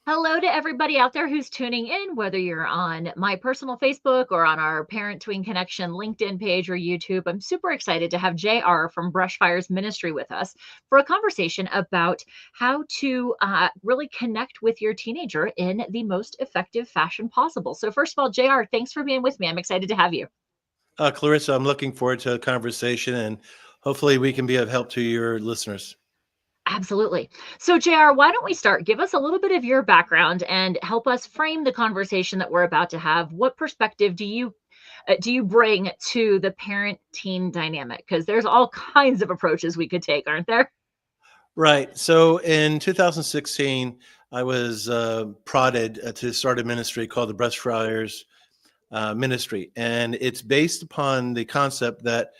Hello to everybody out there who's tuning in, whether you're on my personal Facebook or on our Parent Tween Connection LinkedIn page or YouTube. I'm super excited to have JR from Brushfire's Ministry with us for a conversation about how to really connect with your teenager in the most effective fashion possible. So, first of all, JR, thanks for being with me. I'm excited to have you. Clarissa, I'm looking forward to a conversation and hopefully we can be of help to your listeners. Absolutely. So, JR, why don't we start? Give us a little bit of your background and help us frame the conversation that we're about to have. What perspective do you bring to the parent-teen dynamic? Because there's all kinds of approaches we could take, aren't there? Right. So in 2016, I was prodded to start a ministry called the Brushfires Ministry. And it's based upon the concept that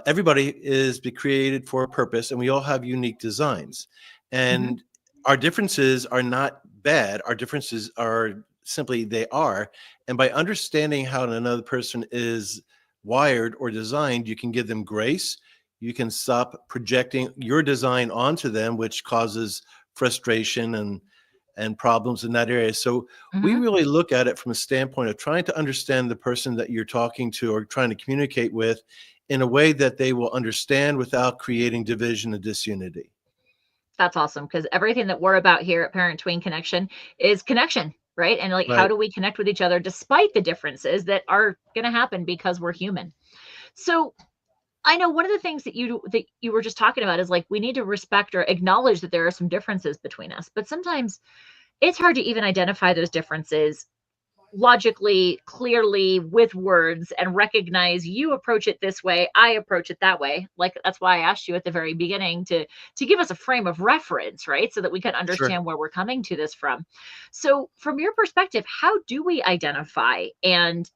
everybody is be created for a purpose and we all have unique designs. Mhm. And our differences are not bad. Our differences are simply they are. And by understanding how another person is wired or designed, you can give them grace. You can stop projecting your design onto them, which causes frustration and problems in that area. So we Mhm. really look at it from a standpoint of trying to understand the person that you're talking to or trying to communicate with in a way that they will understand without creating division and disunity. That's awesome because everything that we're about here at Parent Tween Connection is connection, right? And like, how Right. do we connect with each other despite the differences that are going to happen because we're human? So, I know one of the things that you were just talking about is like we need to respect or acknowledge that there are some differences between us, but sometimes it's hard to even identify those differences logically, clearly with words and recognize you approach it this way, I approach it that way. Like that's why I asked you at the very beginning to give us a frame of reference, right? So that we can Sure. understand where we're coming to this from. So, from your perspective, how do we identify and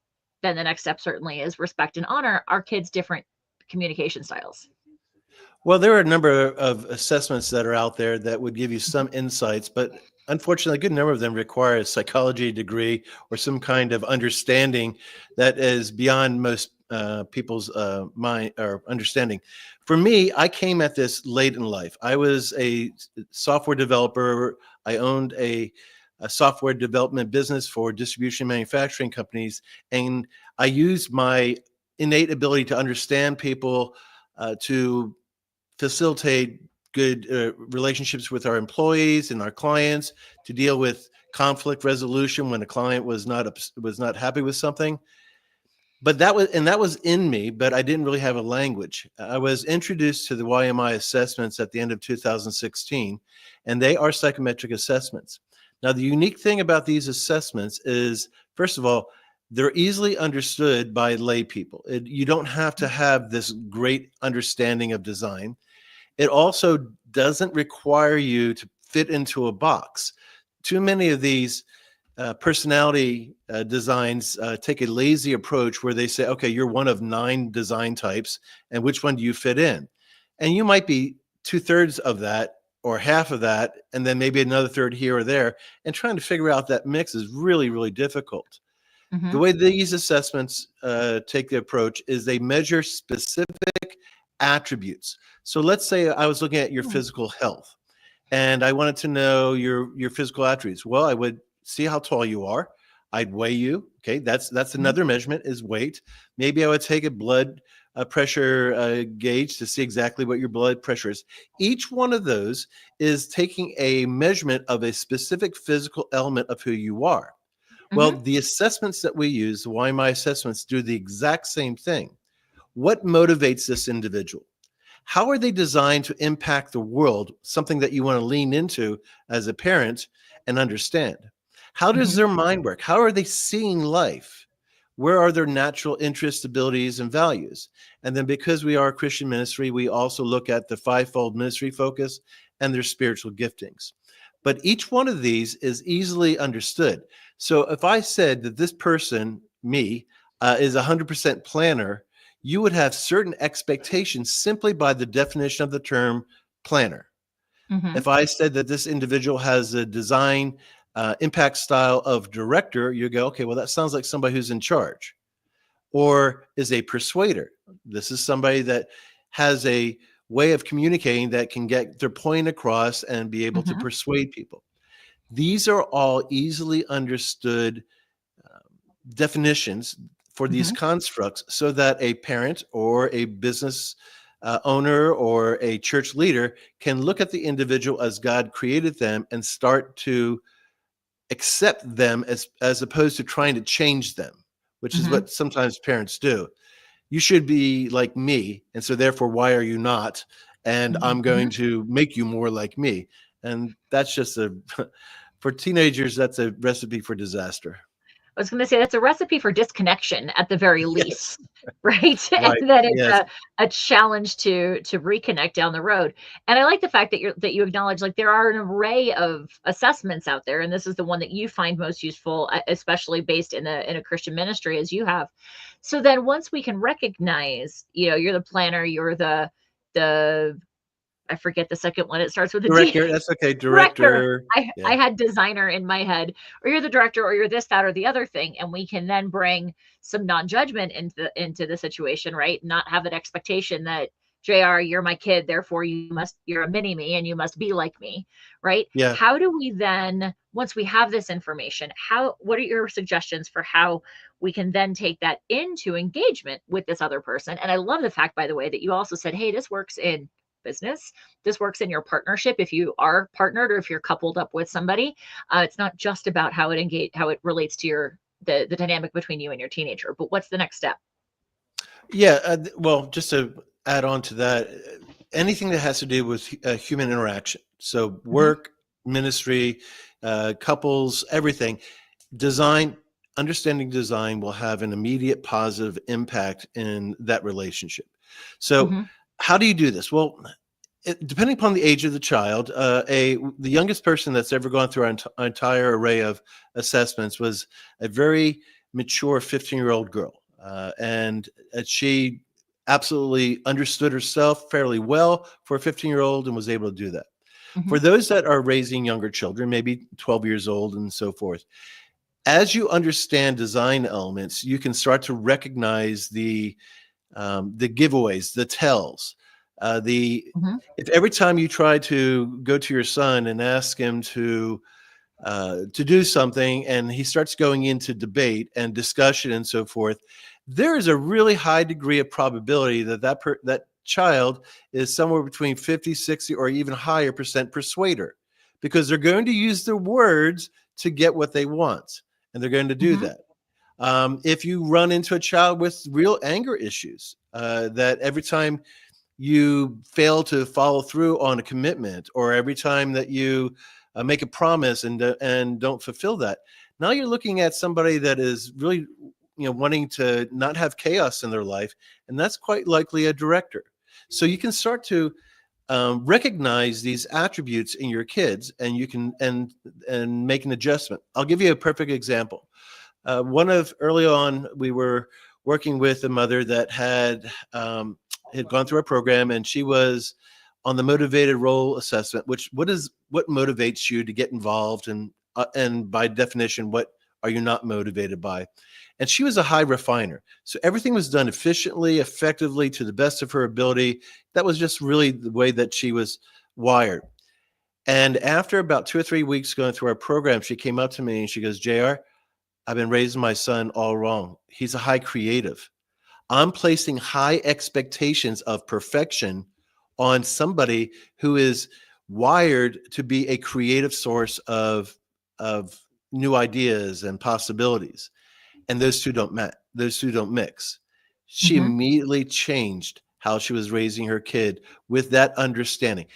then the next step certainly is respect and honor our kids' different communication styles. Well, there are a number of assessments that are out there that would give you some insights, but unfortunately, a good number of them require a psychology degree or some kind of understanding that is beyond most people's mind or understanding. For me, I came at this late in life. I was a software developer. I owned a software development business for distribution manufacturing companies, and I used my innate ability to understand people to facilitate good relationships with our employees and our clients, to deal with conflict resolution when a client was not happy with something. But that was in me, but I didn't really have a language. I was introduced to the YMI assessments at the end of 2016, and they are psychometric assessments. Now, the unique thing about these assessments is, first of all, they're easily understood by lay people. You don't have to have this great understanding of design. It also doesn't require you to fit into a box. Too many of these personality designs take a lazy approach where they say, okay, you're one of 9 design types, and which one do you fit in? And you might be two-thirds of that or half of that, and then maybe another third here or there. And trying to figure out that mix is really, really difficult. The Mhm. way these assessments take the approach is they measure specific attributes. So let's say I was looking at your Hmm. physical health and I wanted to know your physical attributes. Well, I would see how tall you are. I'd weigh you. Okay, that's Mhm. another measurement is weight. Maybe I would take a blood pressure gauge to see exactly what your blood pressure is. Each one of those is taking a measurement of a specific physical element of who you are. Well, Mhm. the assessments that we use, the YMI assessments, do the exact same thing. What motivates this individual? How are they designed to impact the world? Something that you want to lean into as a parent and understand. How does Mhm. their mind work? How are they seeing life? Where are their natural interests, abilities, and values? And then, because we are a Christian ministry, we also look at the fivefold ministry focus and their spiritual giftings. But each one of these is easily understood. So if I said that this person, me, is a 100% planner, you would have certain expectations simply by the definition of the term planner. Mhm. If I said that this individual has a design impact style of director, you go, okay, well, that sounds like somebody who's in charge or is a persuader. This is somebody that has a way of communicating that can get their point across and be able to Mhm. persuade people. These are all easily understood definitions for these Hmm. constructs so that a parent or a business owner or a church leader can look at the individual as God created them and start to accept them as opposed to trying to change them, which is Hmm. what sometimes parents do. You should be like me, and so therefore why are you not? And I'm Hmm. going to make you more like me. And that's just a for teenagers, that's a recipe for disaster. I was going to say that's a recipe for disconnection at the very Yes. least, right? Right. And then it's Yes. a challenge to reconnect down the road. And I like the fact that you acknowledge like there are an array of assessments out there, and this is the one that you find most useful, especially based in a Christian ministry as you have. So then once we can recognize, you're the planner, you're the I forget the second one. It starts with a D. Director, that's okay. Director. Director. I Yeah. had designer in my head, or you're the director, or you're this, that, or the other thing, and we can then bring some non-judgment into the situation, right? Not have an expectation that JR, you're my kid, therefore you're a mini me and you must be like me, right? Yeah. How do we then, once we have this information, what are your suggestions for how we can then take that into engagement with this other person? And I love the fact, by the way, that you also said, hey, this works in business, this works in your partnership if you are partnered or if you're coupled up with somebody. It's not just about how it relates to the dynamic between you and your teenager, but what's the next step? Yeah. Well, just to add on to that, anything that has to do with human interaction. So, Hmm. work, ministry, couples, everything, design, understanding design will have an immediate positive impact in that relationship. So, Hmm. how do you do this? Well, depending upon the age of the child, the youngest person that's ever gone through our entire array of assessments was a very mature 15-year-old girl, and she absolutely understood herself fairly well for a 15-year-old and was able to do that. For Hmm. those that are raising younger children, maybe 12 years old and so forth, as you understand design elements, you can start to recognize the giveaways, the tells, the Hmm. if every time you try to go to your son and ask him to do something, and he starts going into debate and discussion and so forth, there is a really high degree of probability that that child is somewhere between 50, 60, or even higher percent persuader, because they're going to use their words to get what they want, and they're going to do Hmm. that. If you run into a child with real anger issues, that every time you fail to follow through on a commitment, or every time that you make a promise and don't fulfill that, now you're looking at somebody that is really, wanting to not have chaos in their life, and that's quite likely a director. So you can start to recognize these attributes in your kids, and you can and make an adjustment. I'll give you a perfect example. One of early on, we were working with a mother that had gone through our program, and she was on the motivated role assessment. Which what motivates you to get involved, and by definition, what are you not motivated by? And she was a high refiner, so everything was done efficiently, effectively, to the best of her ability. That was just really the way that she was wired. And after about 2 or 3 weeks going through our program, she came up to me and she goes, "JR, I've been raising my son all wrong. He's a high creative. I'm placing high expectations of perfection on somebody who is wired to be a creative source of new ideas and possibilities, and those two don't mix." She Hmm. immediately changed how she was raising her kid with that understanding.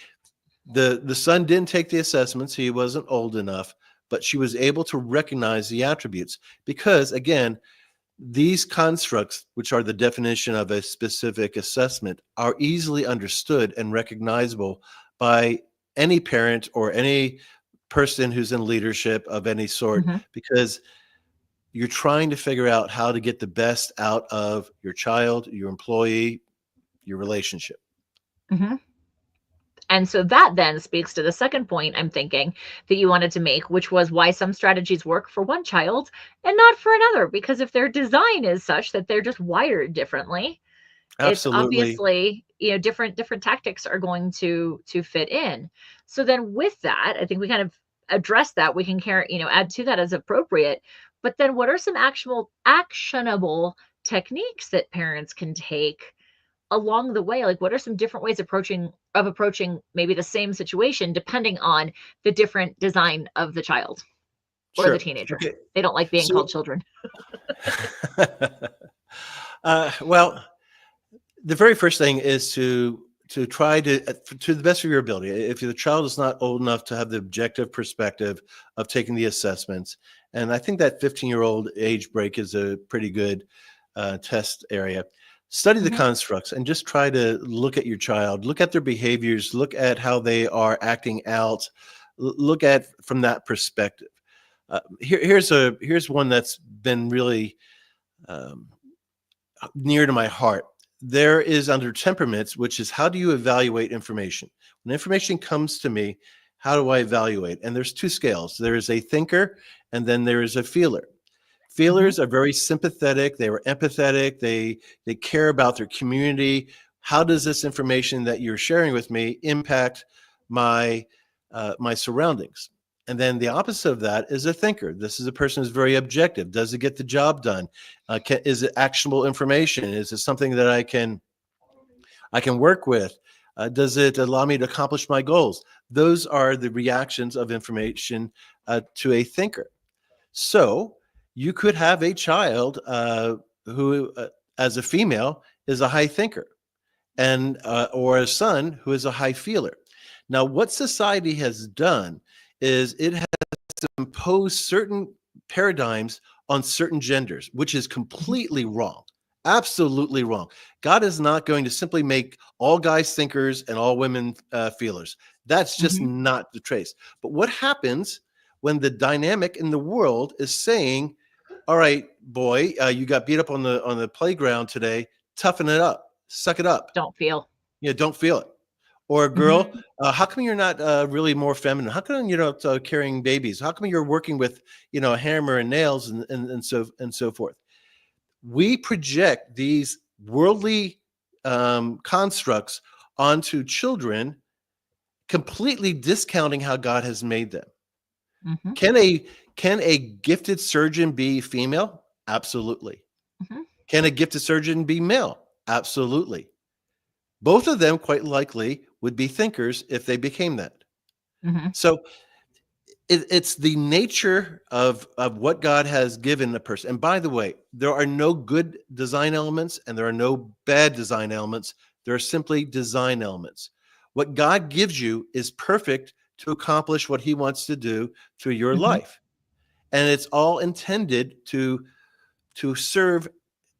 The son didn't take the assessments, he wasn't old enough, but she was able to recognize the attributes, because again, these constructs, which are the definition of a specific assessment, are easily understood and recognizable by any parent or any person who's in leadership of any sort, Hmm. because you're trying to figure out how to get the best out of your child, your employee, your relationship. Hmm. And so that then speaks to the second point I'm thinking that you wanted to make, which was why some strategies work for one child and not for another. Because if their design is such that they're just wired differently, it's Absolutely. obviously, different tactics are going to fit in. So then with that, I think we kind of address that. We can add to that as appropriate. But then what are some actual actionable techniques that parents can take along the way? Like, what are some different ways approaching maybe the same situation depending on the different design of the child or the Sure. teenager? Okay. They don't like being So, called children. well, the very first thing is to try to the best of your ability. If the child is not old enough to have the objective perspective of taking the assessments, and I think that 15-year-old age break is a pretty good test area. Study the Hmm. constructs and just try to look at your child, look at their behaviors, look at how they are acting out, look at from that perspective. Here's one that's been really um, near to my heart. There is under temperaments, which is how do you evaluate information? When information comes to me, how do I evaluate? And there's two scales. There is a thinker, and then there is a feeler. Hmm. Feelers are very sympathetic. They are empathetic. They care about their community. How does this information that you're sharing with me impact my my surroundings? And then the opposite of that is a thinker. This is a person who's very objective. Does it get the job done? Is it actionable information? Is it something that I can work with? Does it allow me to accomplish my goals? Those are the reactions of information to a thinker. So you could have a child who, as a female, is a high thinker, and or a son who is a high feeler. Now, what society has done is it has imposed certain paradigms on certain genders, which is Hmm. completely wrong. Absolutely wrong. God is not going to simply make all guys thinkers and all women feelers. That's just Hmm. not the case. But what happens when the dynamic in the world is saying, "All right, boy, you got beat up on the playground today. Toughen it up, suck it up. Don't feel. Don't feel it." Or a girl, Hmm. how come you're not really more feminine? How come you're not carrying babies? How come you're working with a hammer and nails and so forth? We project these worldly constructs onto children, completely discounting how God has made them. Hmm. Can a gifted surgeon be female? Absolutely. Hmm. Can a gifted surgeon be male? Absolutely. Both of them quite likely would be thinkers if they became that. Hmm. So it's the nature of what God has given a person. And by the way, there are no good design elements and there are no bad design elements. There are simply design elements. What God gives you is perfect to accomplish what He wants to do through your Hmm. life, and it's all intended to serve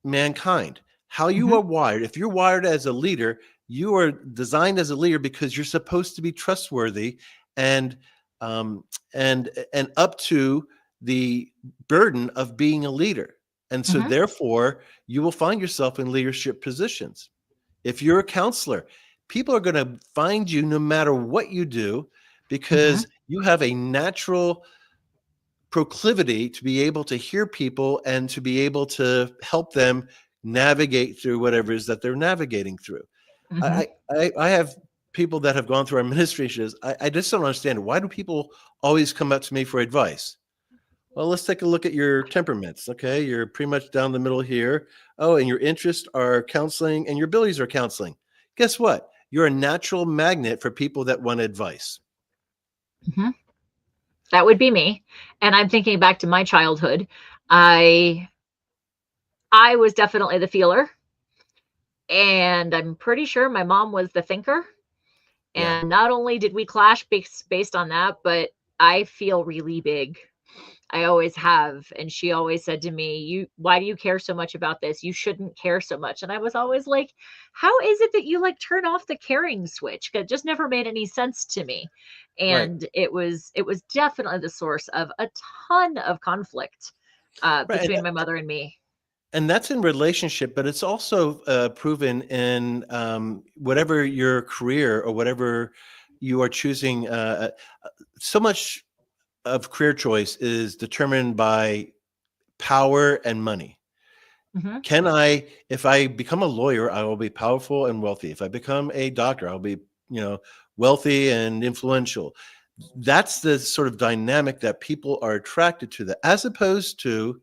mankind. How you Hmm. are wired, if you're wired as a leader, you are designed as a leader because you're supposed to be trustworthy and um, and up to the burden of being a leader. And so Hmm. therefore, you will find yourself in leadership positions. If you're a counselor, people are going to find you no matter what you do Hmm. because you have a natural proclivity to be able to hear people and to be able to help them navigate through whatever it is that they're navigating through. Hmm. I have people that have gone through our ministry shows. I just don't understand, why do people always come up to me for advice? Well, let's take a look at your temperaments. Okay, you're pretty much down the middle here. Oh, and your interests are counseling and your abilities are counseling. Guess what? You're a natural magnet for people that want advice. Hmm. That would be me. And I'm thinking back to my childhood. I was definitely the feeler, and I'm pretty sure my mom was the thinker. Yeah, And not only did we clash based on that, but I feel really big. I always have. And she always said to me, why do you care so much about this? You shouldn't care so much. And I was always like, how is it that you like turn off the caring switch? It just never made any sense to me. right, And it was definitely the source of a ton of conflict right. between my mother and me. And that's in relationship, but it's also proven in whatever your career or whatever you are choosing. So much of career choice is determined by power and money. Hmm. If I become a lawyer, I will be powerful and wealthy. If I become a doctor, I'll be, you know, wealthy and influential. That's the sort of dynamic that people are attracted to, that as opposed to,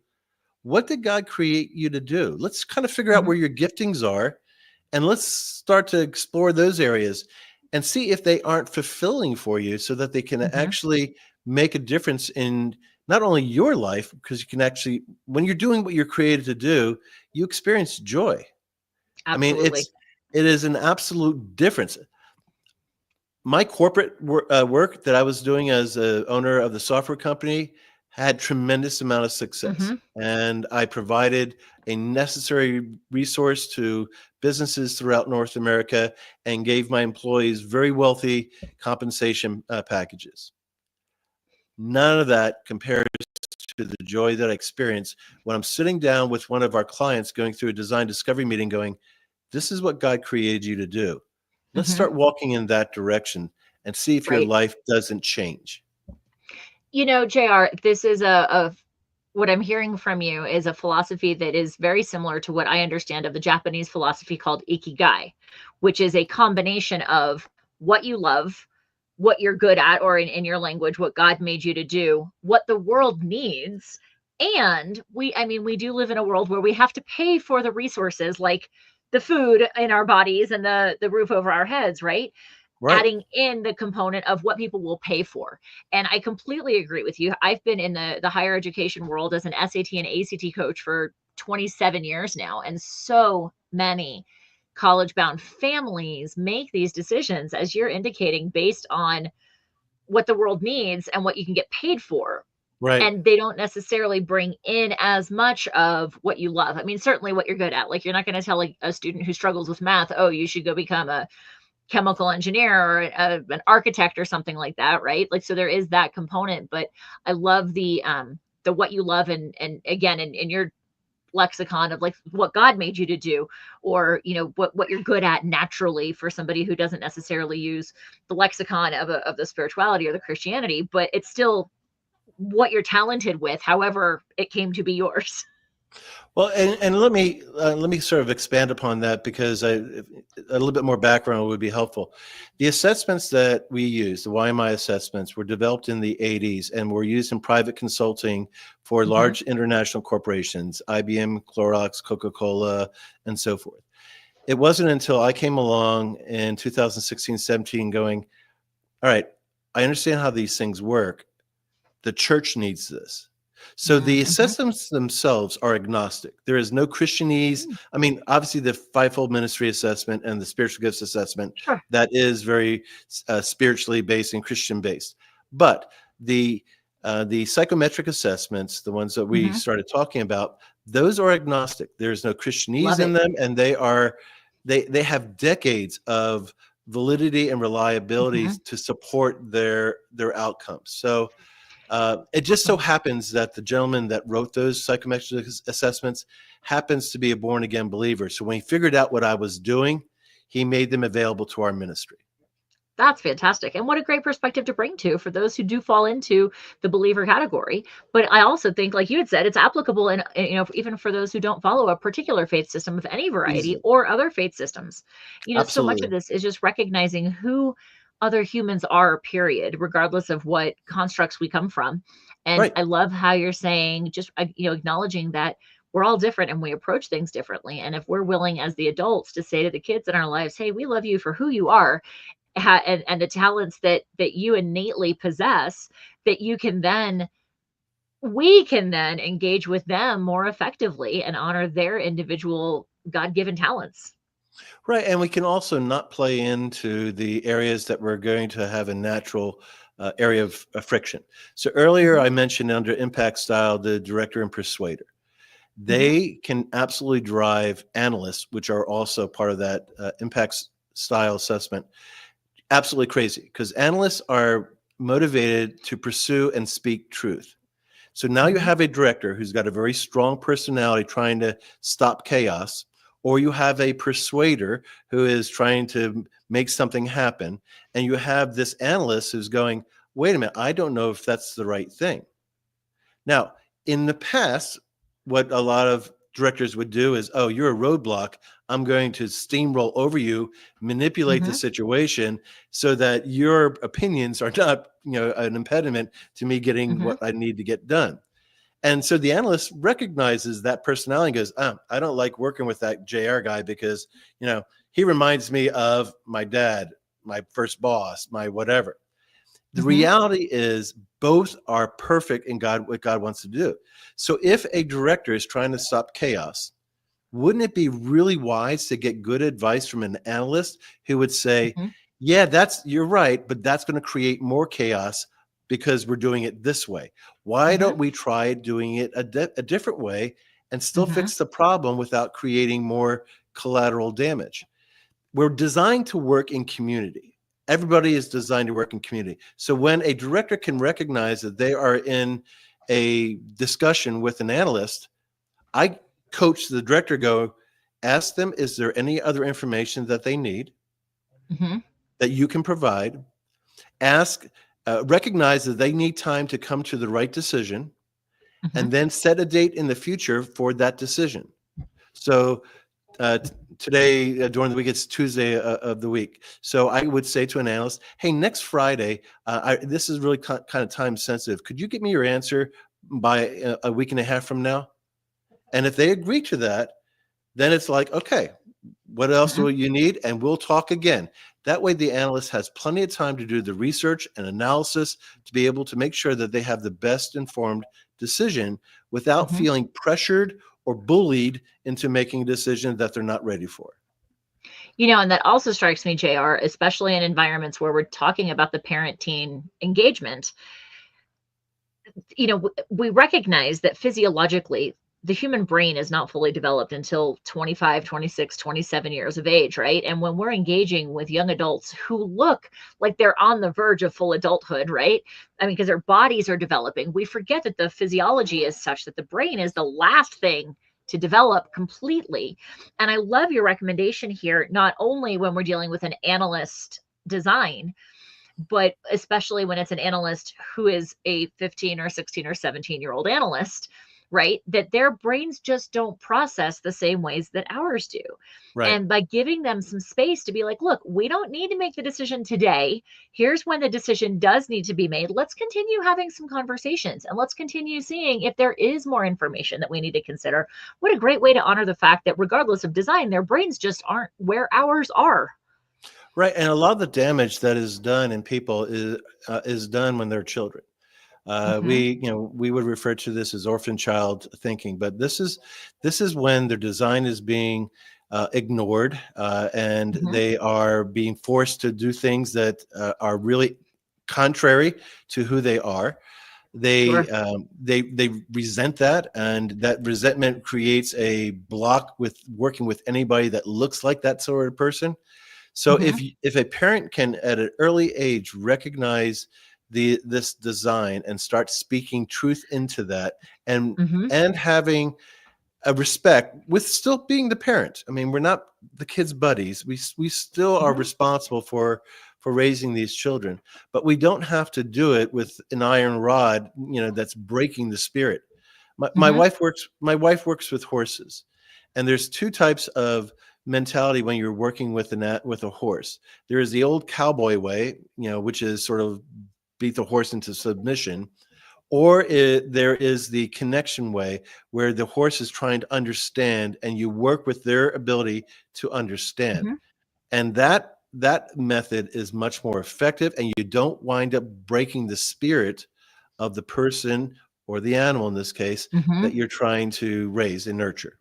what did God create you to do? Let's kind of figure out Hmm. where your giftings are, and let's start to explore those areas and see if they aren't fulfilling for you, so that they can Hmm. actually make a difference in not only your life, because you can actually, when you're doing what you're created to do, you experience joy. I mean, Absolutely. it is an absolute difference. My corporate work that I was doing as a owner of the software company had tremendous amount of success, Hmm. and I provided a necessary resource to businesses throughout North America and gave my employees very wealthy compensation packages. None of that compares to the joy that I experience when I'm sitting down with one of our clients going through a design discovery meeting going, this is what God created you to do. Let's Hmm. start walking in that direction and see if your Right. life doesn't change. JR, this is what I'm hearing from you is a philosophy that is very similar to what I understand of the Japanese philosophy called ikigai, which is a combination of what you love, what you're good at, or in your language, what God made you to do, what the world needs. And we do live in a world where we have to pay for the resources like the food in our bodies and the roof over our heads, right? Right. Adding in the component of what people will pay for. And I completely agree with you. I've been in the higher education world as an SAT and ACT coach for 27 years now, and so many college bound families make these decisions, as you're indicating, based on what the world needs and what you can get paid for. Right. And they don't necessarily bring in as much of what you love. I mean, certainly what you're good at. Like, you're not going to tell like a student who struggles with math, oh, you should go become a chemical engineer or an architect or something like that, right? Like, so there is that component. But I love the what you love, and again, in your lexicon of like what God made you to do, or what you're good at naturally, for somebody who doesn't necessarily use the lexicon of the spirituality or the Christianity, but it's still what you're talented with, however it came to be yours. Well, and let me sort of expand upon that, because a little bit more background would be helpful. The assessments that we use, the YMI assessments, were developed in the 80s and were used in private consulting for Hmm. large international corporations, IBM, Clorox, Coca-Cola, and so forth. It wasn't until I came along in 2016, 17 going, all right, I understand how these things work. The church needs this. So the Hmm. systems themselves are agnostic. There is no Christianese. I mean, obviously, the fivefold ministry assessment and the spiritual gifts assessment, Sure. that is very spiritually based and Christian based. But the psychometric assessments, the ones that we Hmm. started talking about, those are agnostic. There's no Christianese Love in it. them, and they have decades of validity and reliability Hmm. to support their outcomes. So it just so Awesome. happens that the gentleman that wrote those psychometric assessments happens to be a born again believer. So when he figured out what I was doing, he made them available to our ministry. That's fantastic. And what a great perspective to bring to for those who do fall into the believer category. But I also think, like you had said, it's applicable even for those who don't follow a particular faith system of any variety Easily. or other faith systems. So much of Absolutely. this is just recognizing who other humans are, period, regardless of what constructs we come from. And Right. I love how you're saying, just acknowledging that we're all different and we approach things differently. And if we're willing as the adults to say to the kids in our lives, hey, we love you for who you are, and the talents that you innately possess, that we can then engage with them more effectively and honor their individual God-given talents. Right. And we can also not play into the areas that we're going to have a natural area of friction. So earlier Hmm. I mentioned under impact style, the director and persuader. Hmm. They can absolutely drive analysts, which are also part of that impact style assessment, absolutely crazy, because analysts are motivated to pursue and speak truth. So now you Hmm. have a director who's got a very strong personality trying to stop chaos, or you have a persuader who is trying to make something happen, and you have this analyst who's going, wait a minute, I don't know if that's the right thing. Now, in the past, what a lot of directors would do is, oh, you're a roadblock. I'm going to steamroll over you, manipulate the Mm-hmm. situation so that your opinions are not, an impediment to me getting Mm-hmm. what I need to get done. And so the analyst recognizes that personality and goes, I don't like working with that JR guy because, he reminds me of my dad, my first boss, my whatever. The Mm-hmm. reality is both are perfect in what God wants to do. So if a director is trying to stop chaos, wouldn't it be really wise to get good advice from an analyst who would say, Mm-hmm. yeah, you're right, but that's going to create more chaos because we're doing it this way. Why Mm-hmm. don't we try doing it a different way and still Mm-hmm. fix the problem without creating more collateral damage? We're designed to work in community. Everybody is designed to work in community. So when a director can recognize that they are in a discussion with an analyst, I coach the director, go, ask them, is there any other information that they need Mm-hmm. that you can provide? Ask, recognize that they need time to come to the right decision, Mm-hmm. and then set a date in the future for that decision. So today, during the week, it's Tuesday of the week. So I would say to an analyst, hey, next Friday, this is really kind of time sensitive. Could you get me your answer by a week and a half from now? And if they agree to that, then it's like, okay, what else Mm-hmm. do you need? And we'll talk again. That way, the analyst has plenty of time to do the research and analysis to be able to make sure that they have the best informed decision without Mm-hmm. feeling pressured or bullied into making a decision that they're not ready for. And that also strikes me, JR, especially in environments where we're talking about the parent-teen engagement. We recognize that physiologically, the human brain is not fully developed until 25, 26, 27 years of age, right? And when we're engaging with young adults who look like they're on the verge of full adulthood, right? I mean, because their bodies are developing, we forget that the physiology is such that the brain is the last thing to develop completely. And I love your recommendation here, not only when we're dealing with an analyst design, but especially when it's an analyst who is a 15 or 16 or 17-year-old analyst, right? That their brains just don't process the same ways that ours do. Right. And by giving them some space to be like, look, we don't need to make the decision today. Here's when the decision does need to be made. Let's continue having some conversations and let's continue seeing if there is more information that we need to consider. What a great way to honor the fact that regardless of design, their brains just aren't where ours are. Right. And a lot of the damage that is done in people is done when they're children. Mm-hmm. We would refer to this as orphan child thinking, but this is when their design is being ignored, and Mm-hmm. they are being forced to do things that are really contrary to who they are. They Sure. um, they they resent that, and that resentment creates a block with working with anybody that looks like that sort of person. So Mm-hmm. if a parent can at an early age recognize this design and start speaking truth into that, and Mm-hmm. having a respect with still being the parent. I mean, we're not the kids' buddies. We still are Mm-hmm. responsible for raising these children, but we don't have to do it with an iron rod, that's breaking the spirit. My Mhm, wife works with horses, and there's two types of mentality when you're working with a horse. There is the old cowboy way, which is sort of beat the horse into submission, or there is the connection way where the horse is trying to understand and you work with their ability to understand. mhm, And that method is much more effective, and you don't wind up breaking the spirit of the person or the animal in this case mhm. that you're trying to raise and nurture.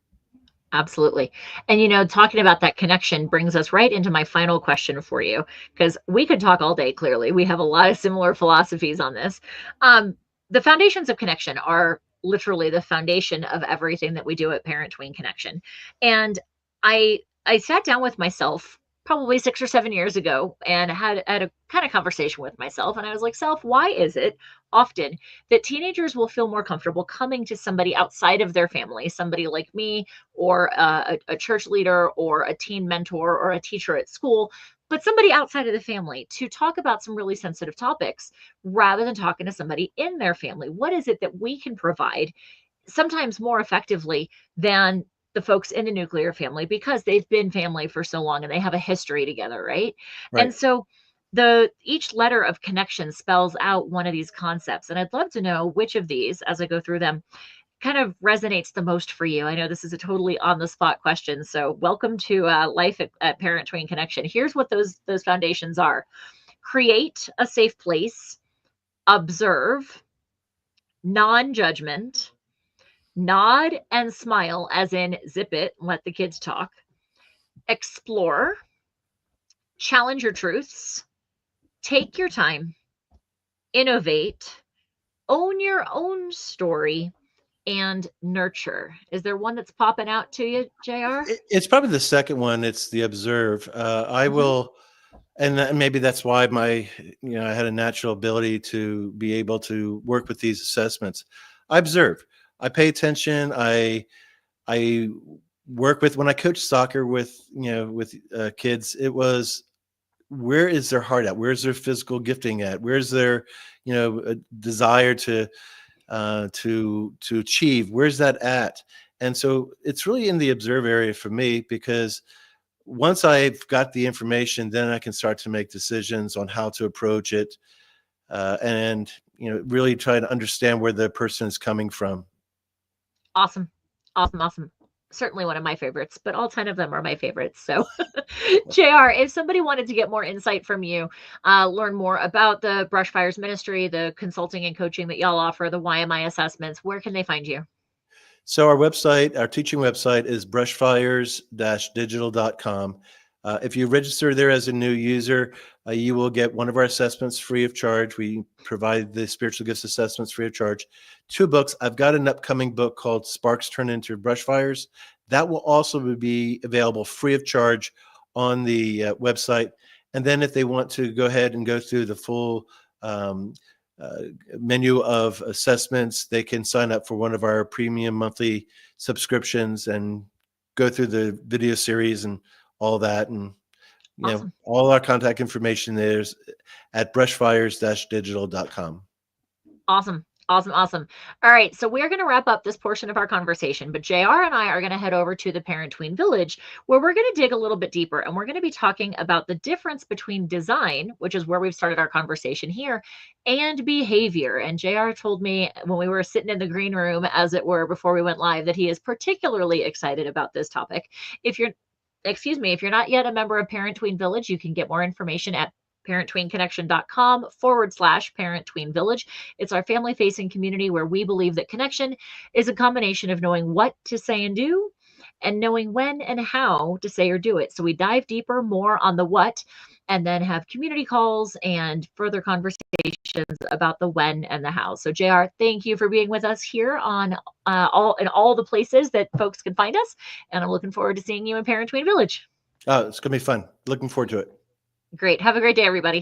Absolutely. And talking about that connection brings us right into my final question for you, because we could talk all day, clearly. We have a lot of similar philosophies on this. Um, the foundations of connection are literally the foundation of everything that we do at Parent Tween Connection. And I sat down with myself probably 6 or 7 years ago and had a kind of conversation with myself. And I was like, self, why is it often that teenagers will feel more comfortable coming to somebody outside of their family, somebody like me, or a church leader, or a teen mentor, or a teacher at school, but somebody outside of the family to talk about some really sensitive topics rather than talking to somebody in their family? What is it that we can provide sometimes more effectively than the folks in the nuclear family because they've been family for so long and they have a history together, right? And Right. so each letter of connection spells out one of these concepts. And I'd love to know which of these, as I go through them, kind of resonates the most for you. I know this is a totally on the spot question, so welcome to life at Parent Tween Connection. Here's what those foundations are: create a safe place, observe, non-judgment, nod and smile, as in zip it, let the kids talk, explore, challenge your truths, take your time, innovate, own your own story, and nurture. Is there one that's popping out to you, JR? It's probably the second one. It's the observe. I Mm-hmm. will, and maybe that's why I had a natural ability to be able to work with these assessments. I observe. I pay attention. I work with, when I coach soccer with kids, it was, where is their heart at? Where's their physical gifting at? Where's their, a desire to achieve? Where's that at? And so it's really in the observe area for me, because once I've got the information, then I can start to make decisions on how to approach it, and really try to understand where the person is coming from. Awesome. Awesome. Awesome. Certainly one of my favorites, but all 10 of them are my favorites. So, JR, if somebody wanted to get more insight from you, learn more about the Brushfires Ministry, the consulting and coaching that y'all offer, the YMI assessments, where can they find you? So our teaching website is brushfires-digital.com. If you register there as a new user, you will get one of our assessments free of charge. We provide the spiritual gifts assessments free of charge. 2 books. I've got an upcoming book called Sparks Turn into Brushfires. That will also be available free of charge on the website. And then if they want to go ahead and go through the full um, uh, menu of assessments, they can sign up for one of our premium monthly subscriptions and go through the video series and all that. And Awesome. all our contact information there's at brushfires-digital.com. Awesome. Awesome. Awesome. All right. So we're going to wrap up this portion of our conversation, but JR and I are going to head over to the Parent Tween Village, where we're going to dig a little bit deeper and we're going to be talking about the difference between design, which is where we've started our conversation here, and behavior. And JR told me when we were sitting in the green room, as it were, before we went live, that he is particularly excited about this topic. If you're if you're not yet a member of Parent Tween Village, you can get more information at parenttweenconnection.com/Parent Tween Village. It's our family facing community where we believe that connection is a combination of knowing what to say and do and knowing when and how to say or do it. So we dive deeper more on the what and then have community calls and further conversations about the when and the how. So JR, thank you for being with us here on all the places that folks can find us. And I'm looking forward to seeing you in Parent Tween Village. It's going to be fun. Looking forward to it. Great. Have a great day, everybody.